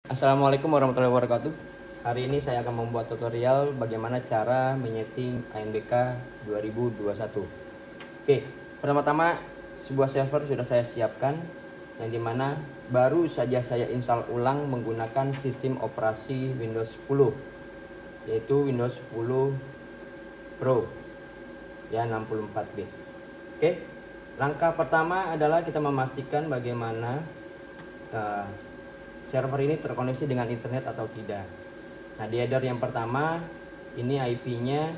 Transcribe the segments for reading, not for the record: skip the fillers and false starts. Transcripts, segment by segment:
Assalamualaikum warahmatullahi wabarakatuh. Hari ini saya akan membuat tutorial bagaimana cara menyeting ANBK 2021. Oke, pertama-tama sebuah server sudah saya siapkan, yang dimana baru saja saya install ulang menggunakan sistem operasi Windows 10, yaitu Windows 10 Pro ya 64 bit. Oke, langkah pertama adalah kita memastikan bagaimana server ini terkoneksi dengan internet atau tidak. Nah, di header yang pertama ini IP-nya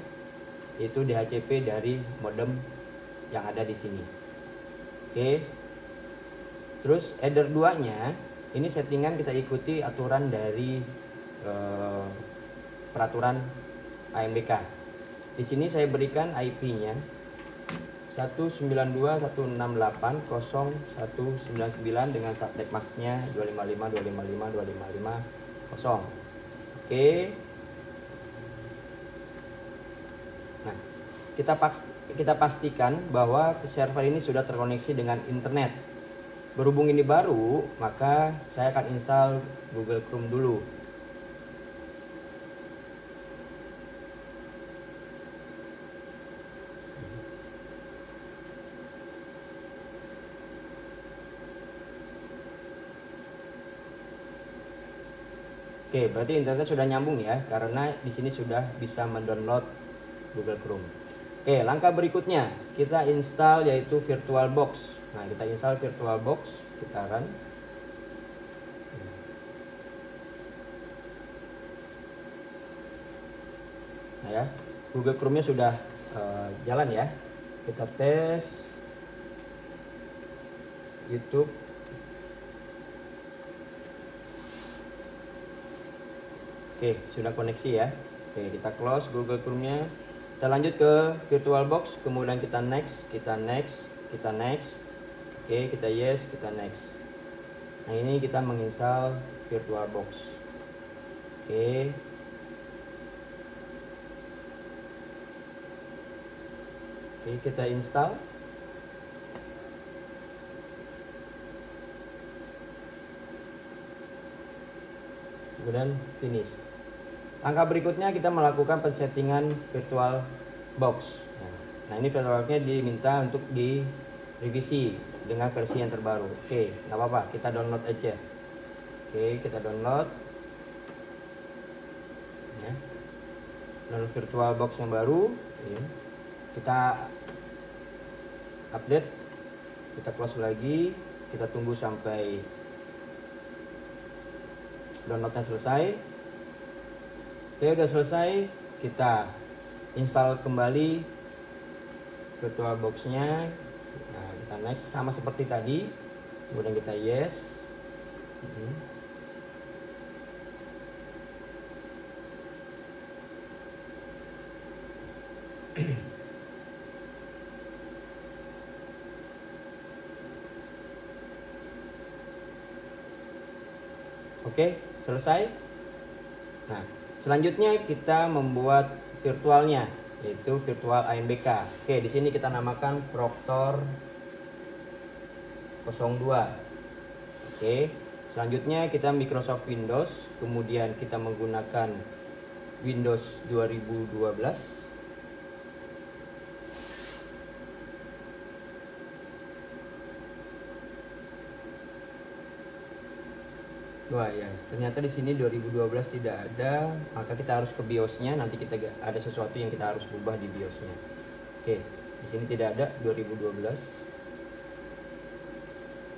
yaitu DHCP dari modem yang ada di sini. Oke. Terus header 2-nya ini settingan kita ikuti aturan dari peraturan ANBK. Di sini saya berikan IP-nya 192.168.0.199 dengan subnet max-nya 255.255.255.0. Oke. Nah, kita pastikan bahwa server ini sudah terkoneksi dengan internet. Berhubung ini baru, maka saya akan install Google Chrome dulu. Oke, berarti internet sudah nyambung ya, karena di sini sudah bisa mendownload Google Chrome. Oke, langkah berikutnya kita install yaitu VirtualBox. Nah, kita install VirtualBox, kita run. Nah ya, Google Chrome-nya sudah jalan ya. Kita tes YouTube. Oke, sudah koneksi ya. Oke, kita close Google Chrome-nya. Kita lanjut ke VirtualBox, kemudian kita next, kita next, kita next. Oke, kita yes, kita next. Nah, ini kita menginstal VirtualBox. Oke. Oke, kita install. Kemudian finish. Langkah berikutnya kita melakukan pensettingan VirtualBox. Nah, ini VirtualBox-nya diminta untuk direvisi dengan versi yang terbaru. Oke, nggak apa-apa, kita download aja. Oke, kita download. Ya. Download VirtualBox yang baru. Oke. Kita update. Kita close lagi. Kita tunggu sampai downloadnya selesai. Oke, udah selesai, kita install kembali VirtualBox-nya. Nah, kita next sama seperti tadi, kemudian kita yes. Oke, selesai. Nah, selanjutnya kita membuat virtualnya, yaitu virtual ANBK. Oke, di sini kita namakan Proctor 02. Oke, selanjutnya kita Microsoft Windows, kemudian kita menggunakan Windows 2012. Wah ya, ternyata di sini 2012 tidak ada, maka kita harus ke BIOS-nya. Nanti kita ada sesuatu yang kita harus ubah di BIOS-nya. Oke, di sini tidak ada 2012.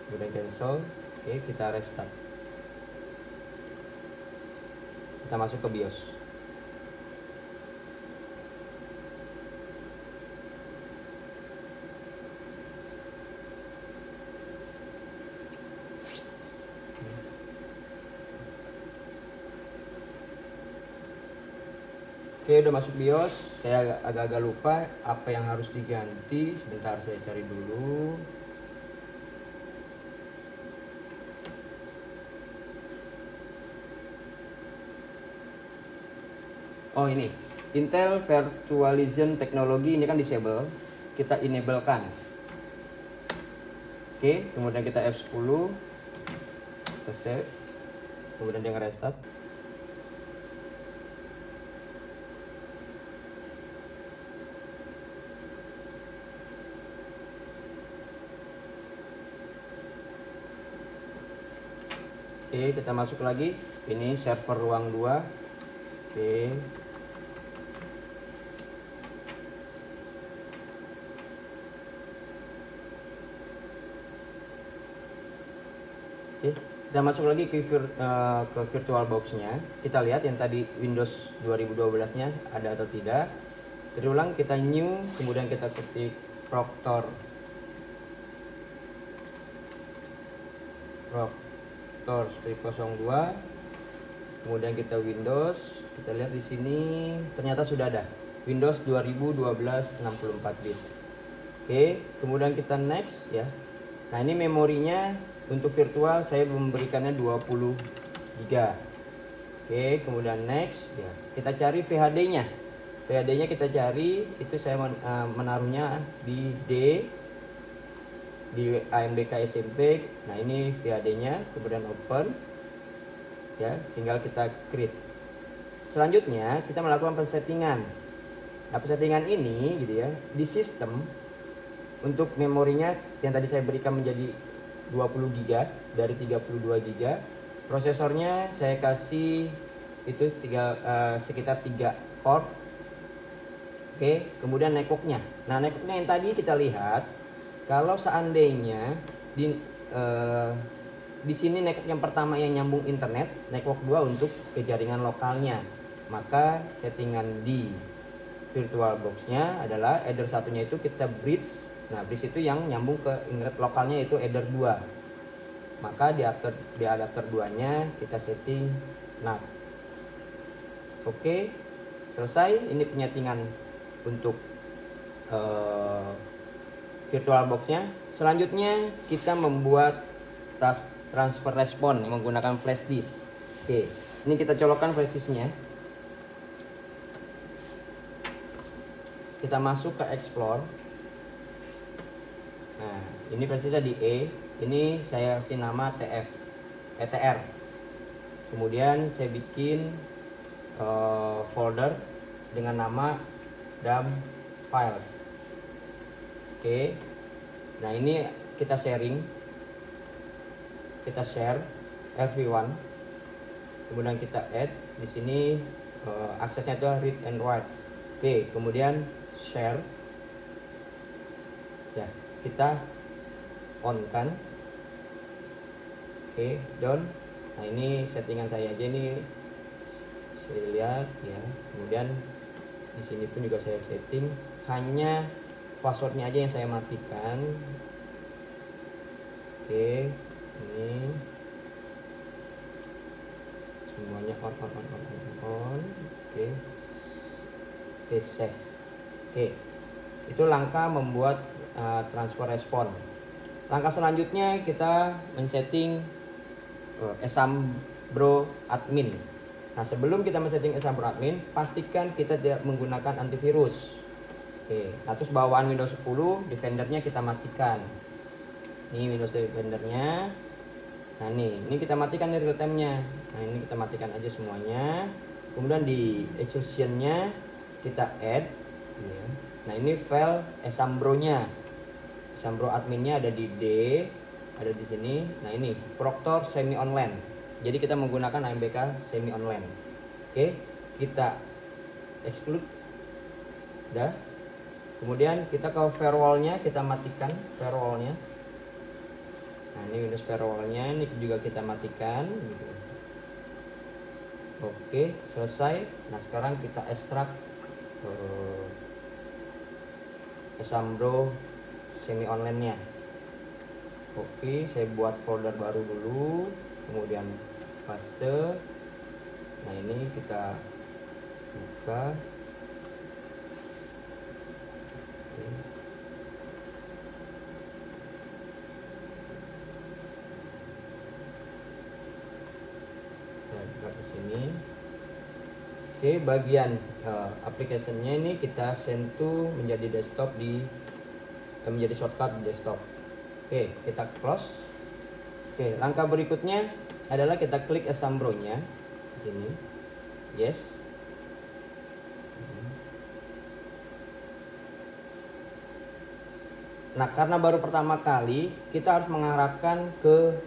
Kemudian cancel. Oke, kita restart. Kita masuk ke BIOS. Oke, udah masuk BIOS. Saya agak-agak lupa apa yang harus diganti. Sebentar, saya cari dulu. Oh, ini Intel Virtualization Technology, ini kan disable. Kita enablekan. Oke, kemudian kita F10. Kita save. kemudian dengan restart. Oke, kita masuk lagi. Ini server ruang 2. Oke. Oke, kita masuk lagi ke VirtualBox-nya. Kita lihat yang tadi Windows 2012-nya ada atau tidak. Terulang, kita new, kemudian kita ketik Proctor script 02, kemudian kita Windows, kita lihat di sini ternyata sudah ada Windows 2012 64 bit. Oke, kemudian kita next ya. Nah, ini memorinya untuk virtual saya memberikannya 20 GB. Oke, kemudian next ya. Kita cari VHD-nya. VHD-nya kita cari, itu saya menaruhnya di D, di AMBK SMP. Nah, ini VHD-nya, kemudian open ya, tinggal kita create. Selanjutnya kita melakukan pensettingan. Nah, pensettingan ini gitu ya, di sistem untuk memorinya yang tadi saya berikan menjadi 20 GB dari 32 GB. Prosesornya saya kasih itu sekitar 3 core. Oke, kemudian networknya. Nah, networknya yang tadi kita lihat, kalau seandainya di sini network yang pertama yang nyambung internet, network 2 untuk ke jaringan lokalnya, maka settingan di VirtualBox-nya adalah header satunya itu kita bridge. Nah, bridge itu yang nyambung ke internet lokalnya itu header 2. Maka di adapter 2-nya kita setting NAT. Oke, selesai. Ini penyetingan untuk VirtualBox-nya. Selanjutnya kita membuat transfer respon menggunakan flash disk. Oke, ini kita colokkan flash disknya. Kita masuk ke Explore. Nah, ini flash disknya di E. Ini saya kasih nama ETR. Kemudian saya bikin folder dengan nama dump files. Oke. Nah, ini kita sharing. Kita share everyone. Kemudian kita add di sini aksesnya itu read and write. Oke, kemudian share. Ya, kita on kan. Oke, done. Nah, ini settingan saya aja nih. Saya lihat ya. Kemudian di sini pun juga saya setting, hanya passwordnya aja yang saya matikan. Oke, ini semuanya on. Oke, save. Oke, itu langkah membuat transfer respon. Langkah selanjutnya kita men-setting Esambro admin. Nah, sebelum kita men-setting Esambro admin, pastikan kita tidak menggunakan antivirus. Oke, nah terus bawaan Windows 10 Defendernya kita matikan. Ini Windows Defendernya. Nah, ini kita matikan nih real time-nya. Nah, ini kita matikan aja semuanya. Kemudian di execution-nya kita add ya. Nah, ini file Esambro-nya. Esambro adminnya ada di D, ada di sini. Nah, ini Proctor semi online. Jadi kita menggunakan AMBK semi online. Oke, kita exclude. Udah. Kemudian kita ke firewall-nya, kita matikan firewall-nya. Nah, ini Windows firewall-nya, ini juga kita matikan gitu. Oke, selesai. Nah, sekarang kita ekstrak Esambro semi online-nya. Oke, saya buat folder baru dulu, kemudian paste. Nah, ini kita buka. Oke. Saya buka ke sini. Oke, bagian application-nya ini kita send to menjadi desktop menjadi shortcut di desktop. Oke, kita close. Oke, langkah berikutnya adalah kita klik asam bro-nya sini, yes. Nah, karena baru pertama kali, kita harus mengarahkan ke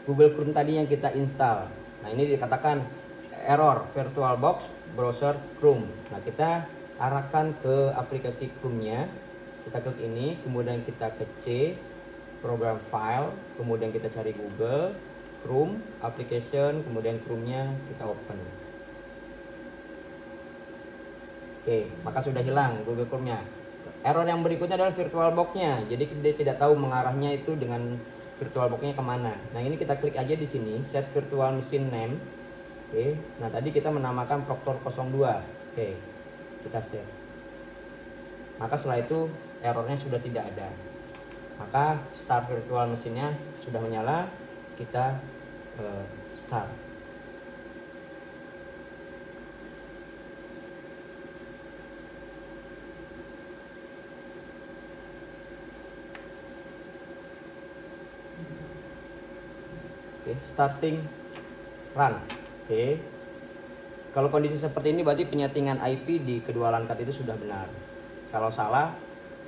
Google Chrome tadi yang kita install. Nah, ini dikatakan error VirtualBox browser Chrome. Nah, kita arahkan ke aplikasi Chrome-nya. Kita klik ini, kemudian kita ke C, program file, kemudian kita cari Google Chrome application, kemudian Chrome-nya kita open. Oke, maka sudah hilang Google Chrome-nya. Error yang berikutnya adalah VirtualBox-nya. Jadi dia tidak tahu mengarahnya itu dengan VirtualBox-nya kemana. Nah, ini kita klik aja di sini, set virtual machine name. Oke, nah tadi kita menamakan Proctor 02. Oke, kita set. Maka setelah itu errornya sudah tidak ada. Maka start virtual machine-nya sudah menyala. Kita start. Oke, starting run. Oke. Kalau kondisi seperti ini berarti penyetingan IP di kedua LAN card itu sudah benar. Kalau salah,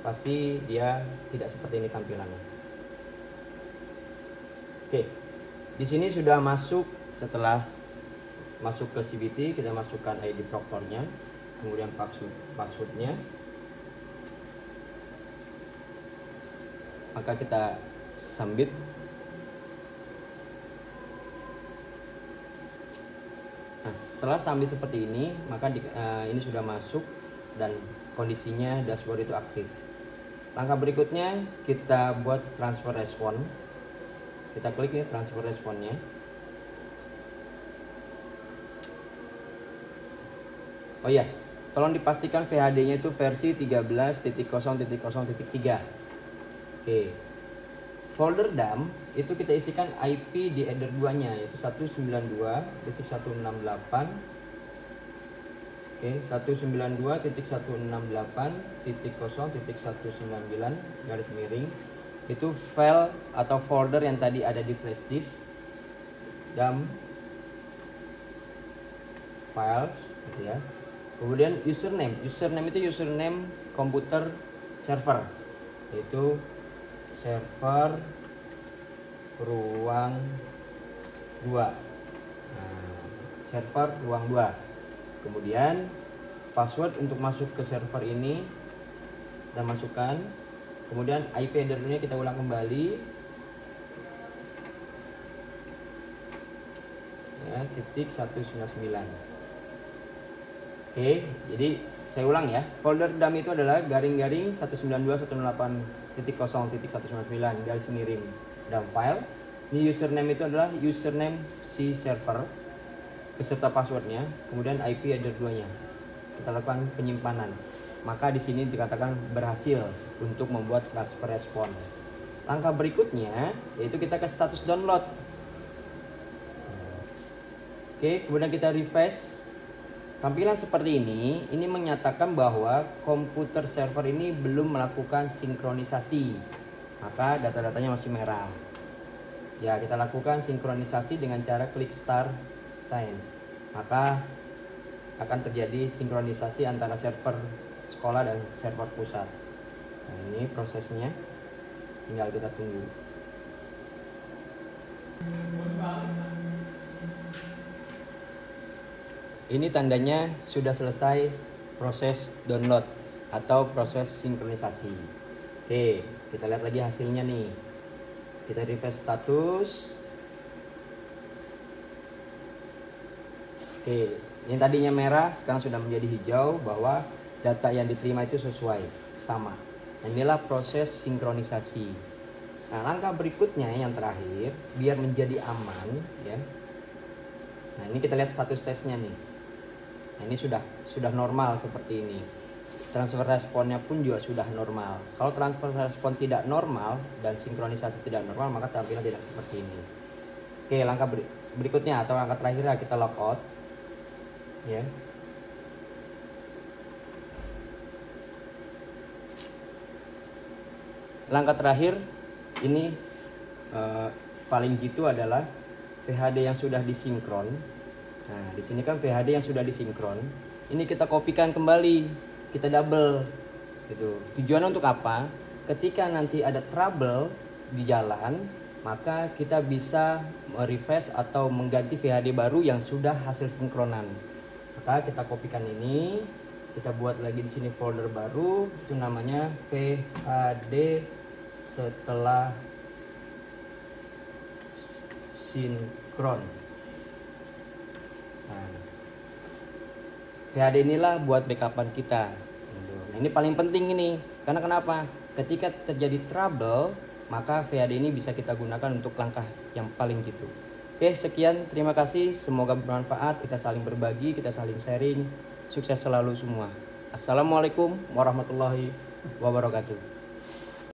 pasti dia tidak seperti ini tampilannya. Oke. Di sini sudah masuk, setelah masuk ke CBT, kita masukkan ID Proctor-nya, kemudian password-nya. Maka kita submit. Nah, setelah sambil seperti ini, maka ini sudah masuk dan kondisinya dashboard itu aktif. Langkah berikutnya kita buat transfer respon. Kita klik ya transfer responnya. Oh iya, tolong dipastikan VHD-nya itu versi 13.0.0.3. Oke. Folder dump itu kita isikan IP di header 2-nya yaitu 192.168. Oke, 192.168.0.119 garis miring. Itu file atau folder yang tadi ada di flash disk. Dump file gitu ya. Kemudian username itu username komputer server, yaitu server ruang 2. Nah, server ruang 2. Kemudian password untuk masuk ke server ini dan masukkan. Kemudian IP address-nya kita ulang kembali. Ya, titik 199. Oke, jadi saya ulang ya. Folder dump itu adalah garing-garing 192.168.0.199 garis miring dump file. Ini username itu adalah username si server beserta passwordnya, kemudian IP address 2-nya. Kita lakukan penyimpanan. Maka di sini dikatakan berhasil untuk membuat transfer respon. Langkah berikutnya yaitu kita ke status download. Oke, kemudian kita refresh. Tampilan seperti ini menyatakan bahwa komputer server ini belum melakukan sinkronisasi. Maka data-datanya masih merah. Ya, kita lakukan sinkronisasi dengan cara klik Start Science. Maka akan terjadi sinkronisasi antara server sekolah dan server pusat. Nah, ini prosesnya. Tinggal kita tunggu. Ini tandanya sudah selesai proses download atau proses sinkronisasi. Oke, kita lihat lagi hasilnya nih. Kita refresh status. Oke, yang tadinya merah sekarang sudah menjadi hijau bahwa data yang diterima itu sesuai, sama. Nah, inilah proses sinkronisasi. Nah, langkah berikutnya yang terakhir, biar menjadi aman ya. Nah, ini kita lihat status tesnya nih. Nah, ini sudah normal seperti ini. Transfer responnya pun juga sudah normal. Kalau transfer respon tidak normal dan sinkronisasi tidak normal, maka tampilan tidak seperti ini. Oke, langkah berikutnya atau langkah terakhir kita logout. Ya. Langkah terakhir ini paling jitu adalah VHD yang sudah disinkron. Nah, di sini kan VHD yang sudah disinkron. Ini kita kopikan kembali, kita double gitu. Tujuannya untuk apa? Ketika nanti ada trouble di jalan, maka kita bisa refresh atau mengganti VHD baru yang sudah hasil sinkronan. Maka kita kopikan ini, kita buat lagi di sini folder baru, itu namanya VHD setelah sinkron. Nah, VHD inilah buat backupan kita. Nah, ini paling penting ini, karena kenapa? Ketika terjadi trouble, maka VHD ini bisa kita gunakan untuk langkah yang paling jitu. Oke, sekian, terima kasih, semoga bermanfaat, kita saling berbagi, kita saling sharing, sukses selalu semua. Assalamualaikum warahmatullahi wabarakatuh.